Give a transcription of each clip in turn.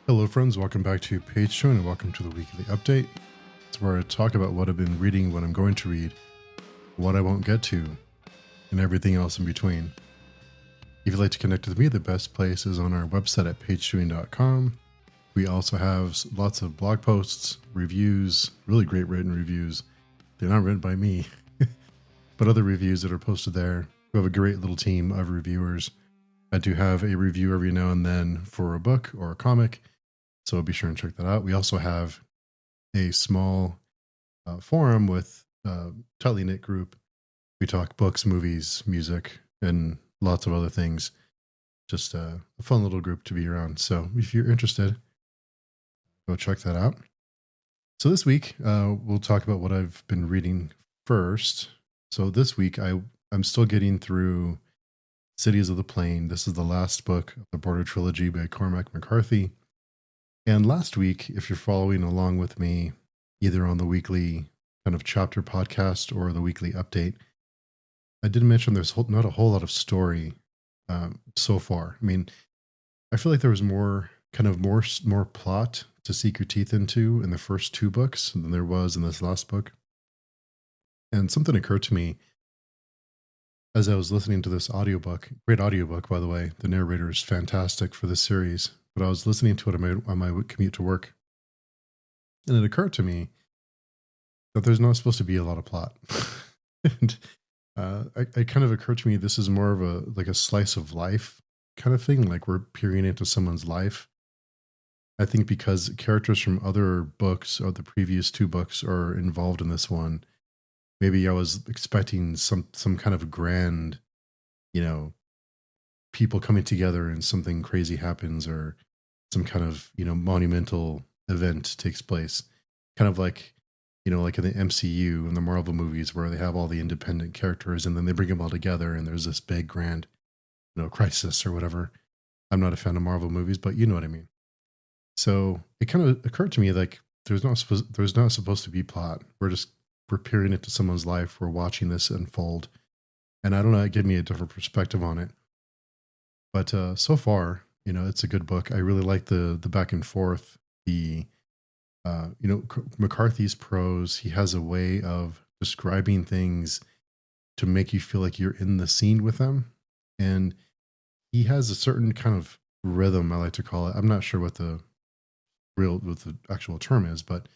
Hello, friends. Welcome back to Page Tune and welcome to the weekly update. It's where I talk about what I've been reading, what I'm going to read, what I won't get to, and everything else in between. If you'd like to connect with me, the best place is on our website at pagetune.com. We also have lots of blog posts, reviews, really great written reviews. They're not written by me, but other reviews that are posted there. We have a great little team of reviewers. I do have a review every now and then for a book or a comic, so be sure and check that out. We also have a small forum with a tightly knit group. We talk books, movies, music, and lots of other things. Just a fun little group to be around. So if you're interested, go check that out. So this week, we'll talk about what I've been reading first. So this week, I'm still getting through Cities of the Plain. This is the last book of the Border Trilogy by Cormac McCarthy. And last week, if you're following along with me, either on the weekly kind of chapter podcast or the weekly update, I did mention there's not a whole lot of story so far. I mean, I feel like there was more plot to sink your teeth into in the first two books than there was in this last book. And something occurred to me as I was listening to this audiobook. Great audiobook, by the way. The narrator is fantastic for this series. But I was listening to it on my commute to work. And it occurred to me that there's not supposed to be a lot of plot. And it kind of occurred to me this is more of a slice of life kind of thing, like we're peering into someone's life. I think because characters from other books or the previous two books are involved in this one, maybe I was expecting some kind of grand, people coming together and something crazy happens, or some kind of, monumental event takes place. Kind of like, like in the MCU and the Marvel movies where they have all the independent characters and then they bring them all together and there's this big grand, crisis or whatever. I'm not a fan of Marvel movies, but you know what I mean. So it kind of occurred to me like there's not supposed to be plot. We're peering into someone's life. We're watching this unfold. And I don't know, it gave me a different perspective on it. But so far, it's a good book. I really like the back and forth. McCarthy's prose, he has a way of describing things to make you feel like you're in the scene with them. And he has a certain kind of rhythm, I like to call it. I'm not sure what the actual term is, but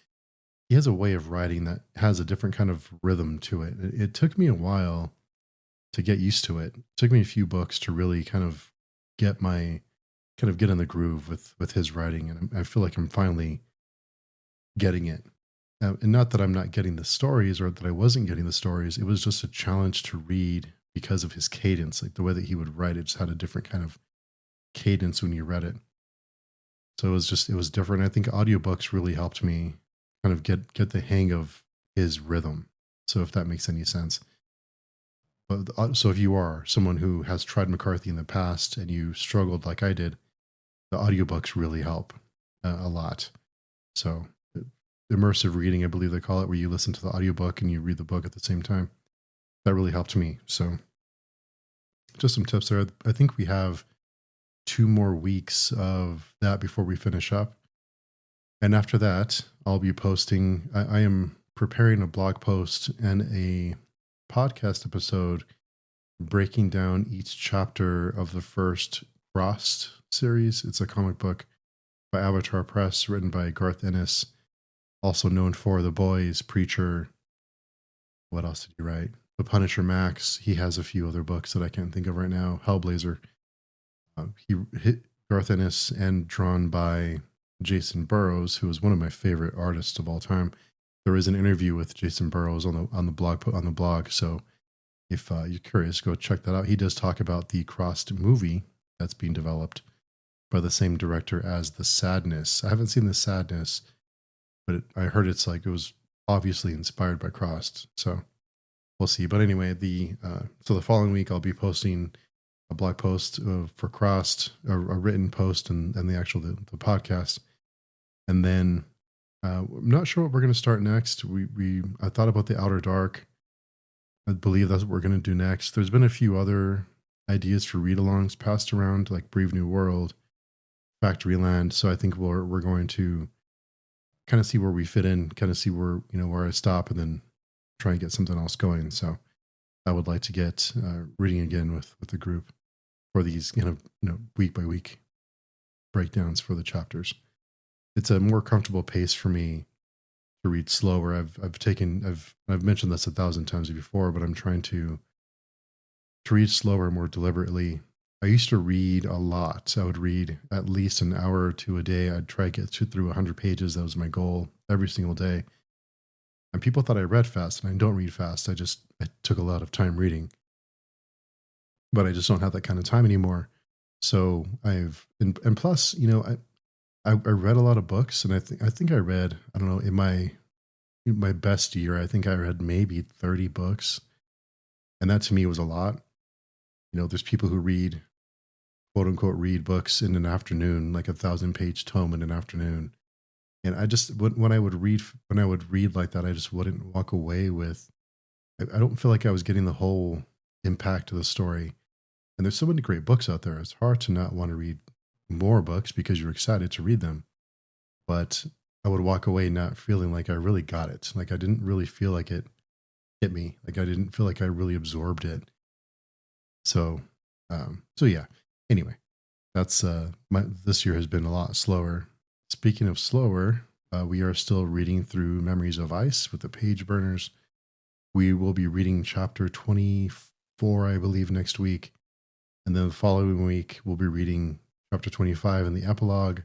he has a way of writing that has a different kind of rhythm to it. It took me a while to get used to it. It took me a few books to really kind of get in the groove with his writing. And I feel like I'm finally getting it. And not that I'm not getting the stories or that I wasn't getting the stories. It was just a challenge to read because of his cadence. Like the way that he would write it just had a different kind of cadence when you read it. So it was different. I think audiobooks really helped me kind of get the hang of his rhythm. So if that makes any sense. But so if you are someone who has tried McCarthy in the past and you struggled like I did, the audiobooks really help a lot. So immersive reading, I believe they call it, where you listen to the audiobook and you read the book at the same time. That really helped me. So just some tips there. I think we have 2 more weeks of that before we finish up. And after that, I'll be posting, I am preparing a blog post and a podcast episode breaking down each chapter of the first Crossed series. It's a comic book by Avatar Press written by Garth Ennis, also known for The Boys, Preacher. What else did he write? The Punisher Max. He has a few other books that I can't think of right now. Hellblazer. He hit Garth Ennis and drawn by Jason Burrows, who is one of my favorite artists of all time. There is an interview with Jason Burrows on the blog. So if you're curious, go check that out. He does talk about the Crossed movie that's being developed by the same director as The Sadness. I haven't seen The Sadness, but I heard it was obviously inspired by Crossed. So we'll see. But anyway, so the following week I'll be posting a blog post for Crossed, a written post, and the podcast. And then I'm not sure what we're going to start next. I thought about The Outer Dark. I believe that's what we're going to do next. There's been a few other ideas for read-alongs passed around, like Brave New World, factory land. So I think we're going to kind of see where we fit in, kind of see where where I stop, and then try and get something else going. So I would like to get reading again with the group for these kind of week by week breakdowns for the chapters. It's a more comfortable pace for me to read slower. I've mentioned this 1,000 times before, but I'm trying to read slower, more deliberately. I used to read a lot. I would read at least an hour or two a day. I'd try to get through 100 pages. That was my goal every single day. And people thought I read fast, and I don't read fast. I took a lot of time reading, but I just don't have that kind of time anymore. So and plus, I read a lot of books, and I think I read, I don't know, in my best year, I think I read maybe 30 books, and that to me was a lot. There's people who read, quote unquote, read books in an afternoon, like 1,000-page tome in an afternoon. And I just when I would read like that, I just wouldn't walk away with. I don't feel like I was getting the whole impact of the story. And there's so many great books out there. It's hard to not want to read more books because you're excited to read them. But I would walk away not feeling like I really got it. Like I didn't really feel like it hit me. Like I didn't feel like I really absorbed it. So, so yeah. Anyway, that's this year has been a lot slower. Speaking of slower, we are still reading through Memories of Ice with the page burners. We will be reading chapter 24, I believe, next week. And then the following week, we'll be reading chapter 25 in the epilogue.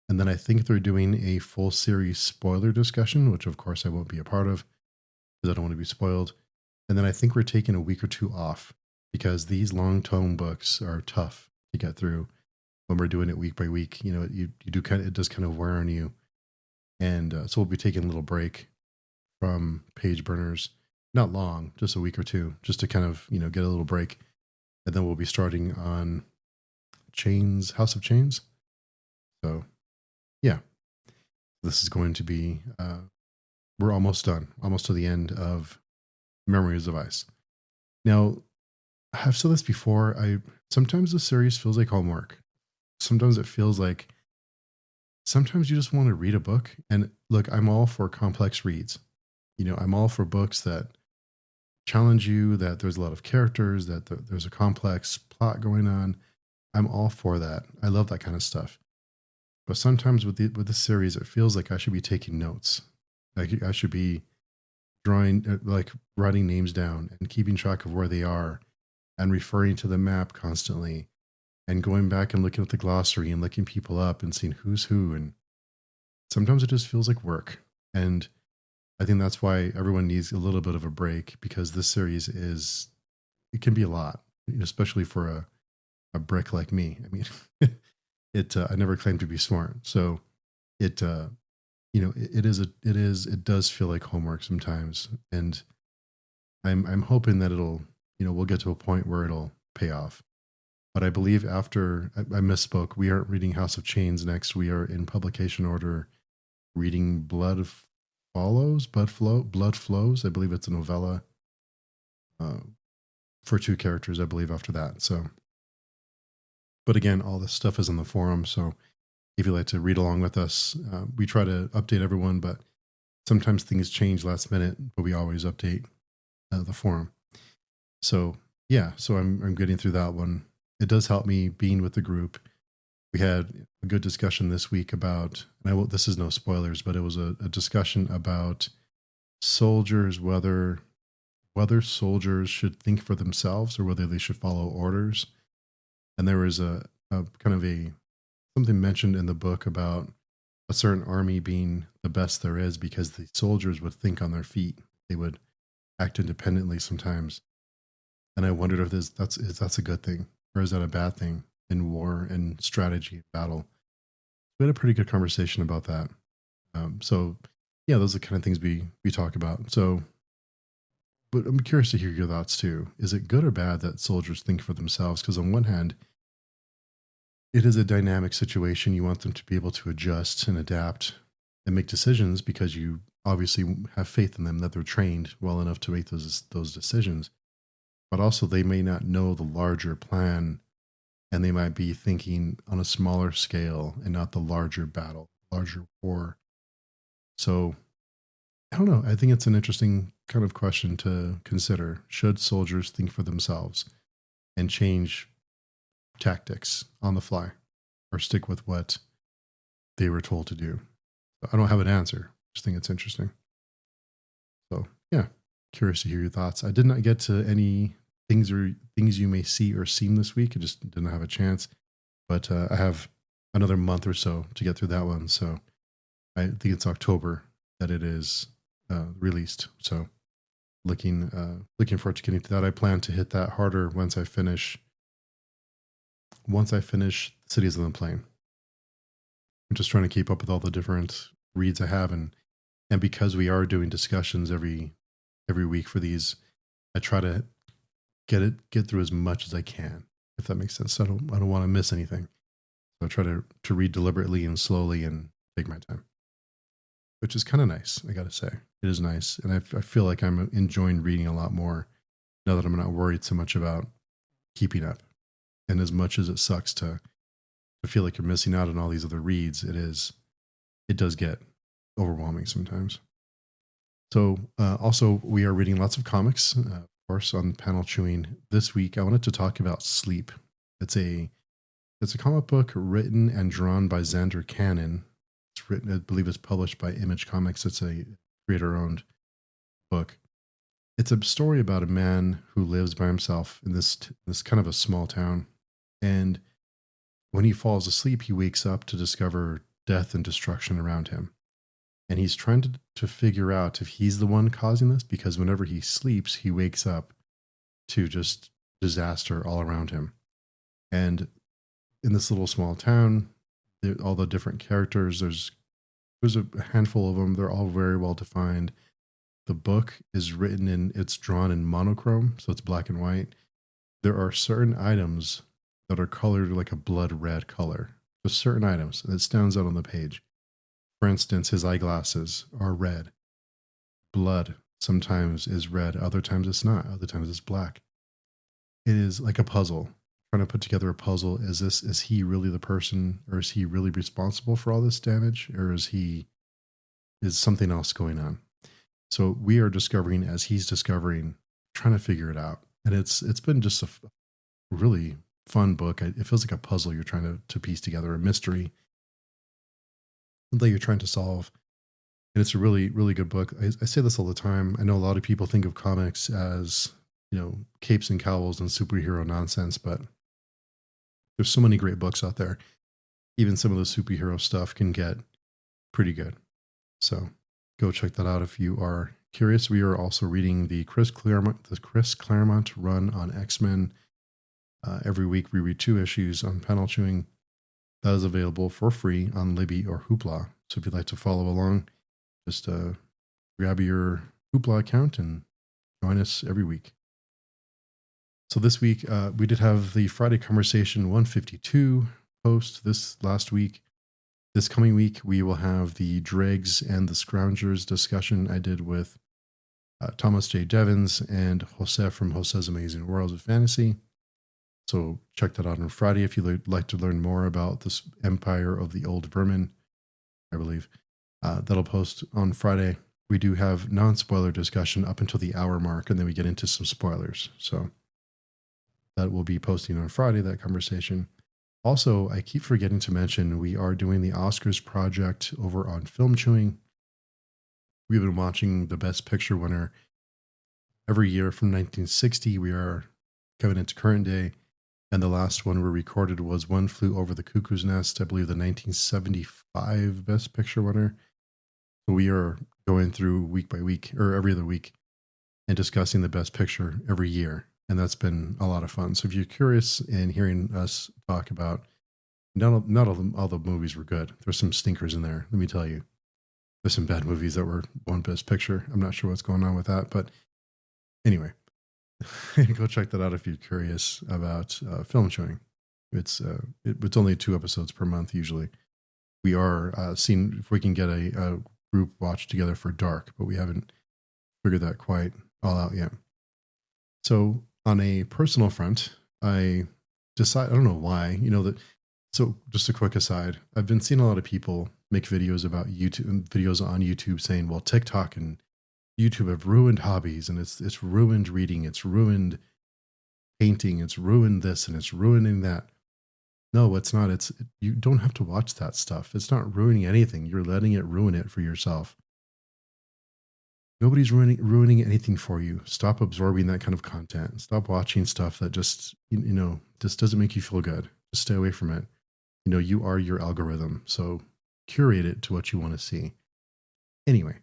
And then I think they're doing a full series spoiler discussion, which of course I won't be a part of because I don't want to be spoiled. And then I think we're taking a week or two off because these long tome books are tough to get through when we're doing it week by week. It does kind of wear on you. And so we'll be taking a little break from page burners, not long, just a week or two, just to kind of, get a little break. And then we'll be starting on House of Chains. So yeah, this is going to be, we're almost done, almost to the end of Memories of Ice. Now, I've said this before. Sometimes the series feels like homework. Sometimes it feels like sometimes you just want to read a book. And look, I'm all for complex reads. I'm all for books that challenge you, that there's a lot of characters, that there's a complex plot going on. I'm all for that. I love that kind of stuff. But sometimes with this series, it feels like I should be taking notes. Like I should be drawing, like writing names down and keeping track of where they are and referring to the map constantly and going back and looking at the glossary and looking people up and seeing who's who. And sometimes it just feels like work. And I think that's why everyone needs a little bit of a break, because this series it can be a lot, especially for a brick like me. I mean, I never claimed to be smart. So it does feel like homework sometimes. And I'm hoping that we'll get to a point where it'll pay off. But I believe after I misspoke, we aren't reading House of Chains next. We are in publication order reading Blood Flows. I believe it's a novella for 2 characters, I believe, after that. So, but again, all this stuff is in the forum. So if you'd like to read along with us, we try to update everyone, but sometimes things change last minute, but we always update the forum. So yeah, so I'm getting through that one. It does help me being with the group. We had a good discussion this week about, this is no spoilers, but it was a discussion about soldiers, whether soldiers should think for themselves or whether they should follow orders. And there was a kind of something mentioned in the book about a certain army being the best there is because the soldiers would think on their feet. They would act independently sometimes. And I wondered if that's a good thing, or is that a bad thing in war and strategy and battle? We had a pretty good conversation about that. So yeah, those are the kind of things we talk about. So, but I'm curious to hear your thoughts too. Is it good or bad that soldiers think for themselves? Because on one hand, it is a dynamic situation. You want them to be able to adjust and adapt and make decisions because you obviously have faith in them that they're trained well enough to make those decisions. But also they may not know the larger plan and they might be thinking on a smaller scale and not the larger battle, larger war. So I don't know. I think it's an interesting kind of question to consider. Should soldiers think for themselves and change tactics on the fly, or stick with what they were told to do? I don't have an answer. Just think it's interesting. So yeah, curious to hear your thoughts. I did not get to any things you may see or seen this week. I just didn't have a chance, but I have another month or so to get through that one. So I think it's October that it is released. So looking forward to getting to that. I plan to hit that harder once I finish Cities on the Plain. I'm just trying to keep up with all the different reads I have, and because we are doing discussions every week for these, I try to get through as much as I can, if that makes sense. I don't want to miss anything. So I try to read deliberately and slowly and take my time, which is kind of nice. I got to say, it is nice, and I feel like I'm enjoying reading a lot more now that I'm not worried so much about keeping up. And as much as it sucks to feel like you're missing out on all these other reads, it does get overwhelming sometimes. So also we are reading lots of comics, of course, on Panel Chewing. This week I wanted to talk about Sleep. It's a comic book written and drawn by Xander Cannon. It's written, I believe it's published by Image Comics. It's a creator-owned book. It's a story about a man who lives by himself in this kind of a small town. And when he falls asleep, he wakes up to discover death and destruction around him. And he's trying to figure out if he's the one causing this, because whenever he sleeps, he wakes up to just disaster all around him. And in this little small town, all the different characters, there's a handful of them. They're all very well defined. The book is it's drawn in monochrome, so it's black and white. There are certain items that are colored like a blood red color. Just certain items, and it stands out on the page. For instance, his eyeglasses are red. Blood sometimes is red, other times it's not, other times it's black. It is like a puzzle. Trying to put together a puzzle. Is he really the person, or is he really responsible for all this damage, or is something else going on? So we are discovering as he's discovering, trying to figure it out. And it's been just a really fun book. It feels like a puzzle you're trying to piece together, a mystery that you're trying to solve. And it's a really, really good book. I say this all the time. I know a lot of people think of comics as, capes and cowls and superhero nonsense, but there's so many great books out there. Even some of the superhero stuff can get pretty good. So go check that out if you are curious. We are also reading the Chris Claremont run on X-Men. Every week we read 2 issues on Panel Chewing. That is available for free on Libby or Hoopla. So if you'd like to follow along, just grab your Hoopla account and join us every week. So this week we did have the Friday Conversation 152 post this last week. This coming week, we will have the Dregs and the Scroungers discussion I did with Thomas J. Devins and Jose from Jose's Amazing Worlds of Fantasy. So check that out on Friday if you'd like to learn more about this Empire of the Old Vermin, I believe. That'll post on Friday. We do have non-spoiler discussion up until the hour mark, and then we get into some spoilers. So that will be posting on Friday, that conversation. Also, I keep forgetting to mention, we are doing the Oscars project over on Film Chewing. We've been watching the Best Picture winner every year from 1960. We are coming into current day, and the last one we recorded was One Flew Over the Cuckoo's Nest, I believe the 1975 Best Picture winner. So we are going through week by week, or every other week, and discussing the Best Picture every year. And that's been a lot of fun. So if you're curious in hearing us talk about, not all the movies were good. There's some stinkers in there, let me tell you. There's some bad movies that were won Best Picture. I'm not sure what's going on with that. But anyway, go check that out if you're curious about Film Chewing. It's only 2 episodes per month usually. We are seeing if we can get a group watch together for Dark, but we haven't figured that quite all out yet. So on a personal front, I decide. I don't know why. That. So just a quick aside, I've been seeing a lot of people make videos about YouTube, videos on YouTube saying, well, TikTok and YouTube have ruined hobbies, and it's ruined reading, it's ruined painting, it's ruined this, and it's ruining that. No, it's not. You don't have to watch that stuff. It's not ruining anything. You're letting it ruin it for yourself. Nobody's ruining anything for you. Stop absorbing that kind of content. Stop watching stuff that just just doesn't make you feel good. Just stay away from it. You are your algorithm. So curate it to what you want to see. Anyway,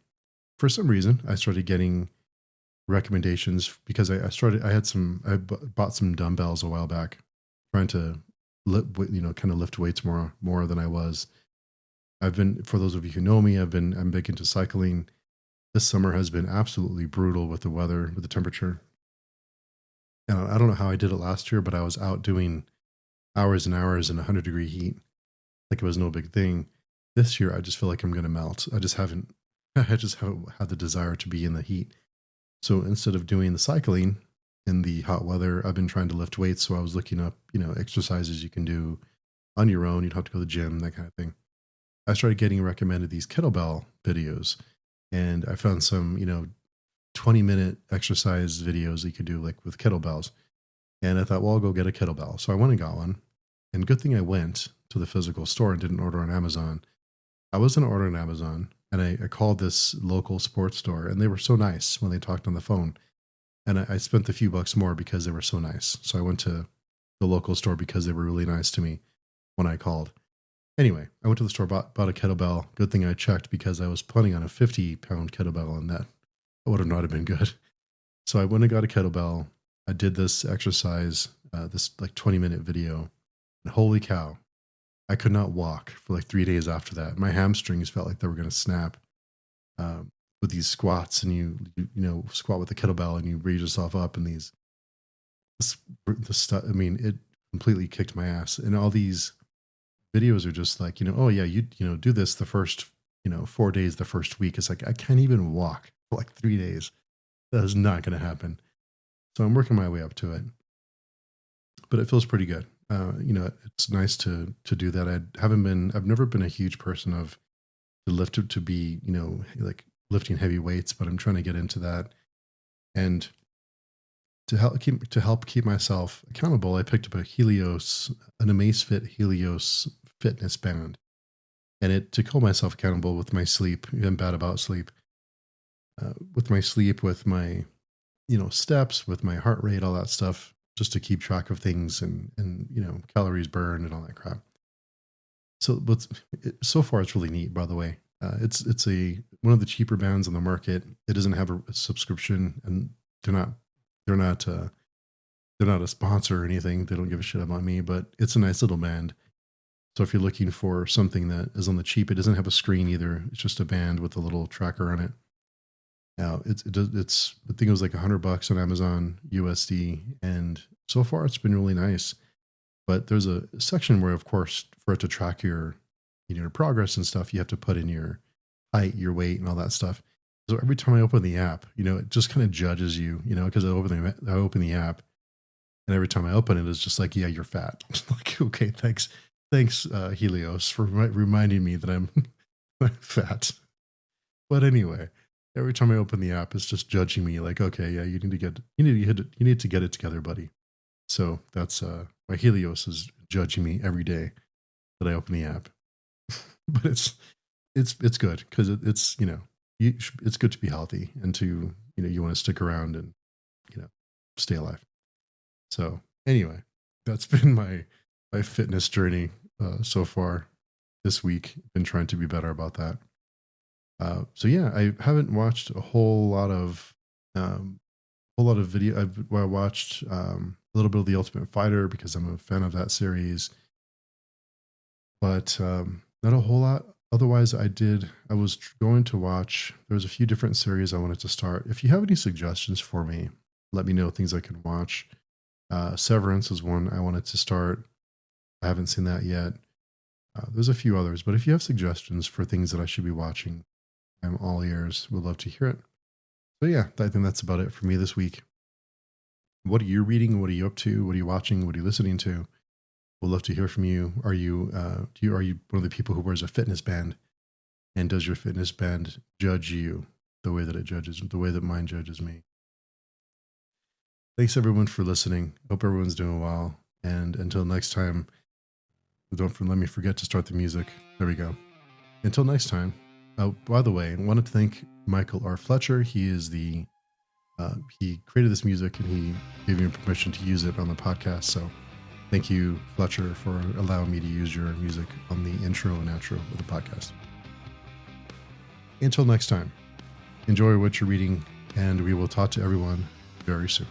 for some reason, I started getting recommendations because I bought some dumbbells a while back, trying to kind of lift weights more than I was. For those of you who know me, I'm big into cycling. This summer has been absolutely brutal with the weather, with the temperature. And I don't know how I did it last year, but I was out doing hours and hours in 100-degree heat. Like it was no big thing. This year, I just feel like I'm going to melt. I just haven't had the desire to be in the heat. So instead of doing the cycling in the hot weather, I've been trying to lift weights. So I was looking up, exercises you can do on your own. You don't have to go to the gym, that kind of thing. I started getting recommended these kettlebell videos, and I found some, 20-minute exercise videos you could do like with kettlebells. And I thought, well, I'll go get a kettlebell. So I went and got one. And good thing I went to the physical store and didn't order on Amazon. I was going to order on Amazon, and I called this local sports store, and they were so nice when they talked on the phone. And I spent a few bucks more because they were so nice. So I went to the local store because they were really nice to me when I called. Anyway, I went to the store, bought a kettlebell. Good thing I checked because I was planning on a 50-pound kettlebell, and that would have not have been good. So I went and got a kettlebell. I did this exercise, this like 20-minute video. And holy cow, I could not walk for like 3 days after that. My hamstrings felt like they were going to snap with these squats. And you squat with the kettlebell and you raise yourself up, and this stuff. I mean, it completely kicked my ass. And all these videos are just like, oh yeah, you do this the first, 4 days, the first week. It's like, I can't even walk for like 3 days. That is not going to happen. So I'm working my way up to it, but it feels pretty good. It's nice to do that. I've never been a huge person of to lift to be, like lifting heavy weights, but I'm trying to get into that. And to help keep myself accountable, I picked up an Amazfit Helios fitness band, and to hold myself accountable with my sleep. I'm bad about sleep. With my sleep, with my, steps, with my heart rate, all that stuff, just to keep track of things and calories burned and all that crap. So far it's really neat. By the way, it's one of the cheaper bands on the market. It doesn't have a subscription, and they're not a sponsor or anything. They don't give a shit about me, but it's a nice little band. So if you're looking for something that is on the cheap, it doesn't have a screen either. It's just a band with a little tracker on it. Now I think it was like $100 on Amazon USD, and so far it's been really nice. But there's a section where, of course, for it to track your progress and stuff, you have to put in your height, your weight, and all that stuff. So every time I open the app, it just kind of judges you, because I open the app, and every time I open it, it's just like, yeah, you're fat. Like, okay, thanks, Helios, for reminding me that I'm fat. But anyway, every time I open the app, it's just judging me, like, okay, yeah, you need to get it together, buddy. So that's my Helios is judging me every day that I open the app. But it's good because it's it's good to be healthy, and to you want to stick around and stay alive. So anyway, that's been my fitness journey so far this week. Been trying to be better about that. So yeah, I haven't watched a whole lot of video. I watched a little bit of The Ultimate Fighter because I'm a fan of that series, but not a whole lot. Otherwise, I was going to watch. There's a few different series I wanted to start. If you have any suggestions for me, let me know things I can watch. Severance is one I wanted to start. I haven't seen that yet. There's a few others, but if you have suggestions for things that I should be watching, I'm all ears. Would love to hear it. So yeah, I think that's about it for me this week. What are you reading? What are you up to? What are you watching? What are you listening to? We'll love to hear from you. Are you are you one of the people who wears a fitness band? And does your fitness band judge you the way that it judges, the way that mine judges me? Thanks everyone for listening. Hope everyone's doing well. And until next time, let me forget to start the music. There we go. Until next time. Oh, by the way, I wanted to thank Michael R. Fletcher. He is he created this music and he gave me permission to use it on the podcast. So thank you, Fletcher, for allowing me to use your music on the intro and outro of the podcast. Until next time, enjoy what you're reading, and we will talk to everyone very soon.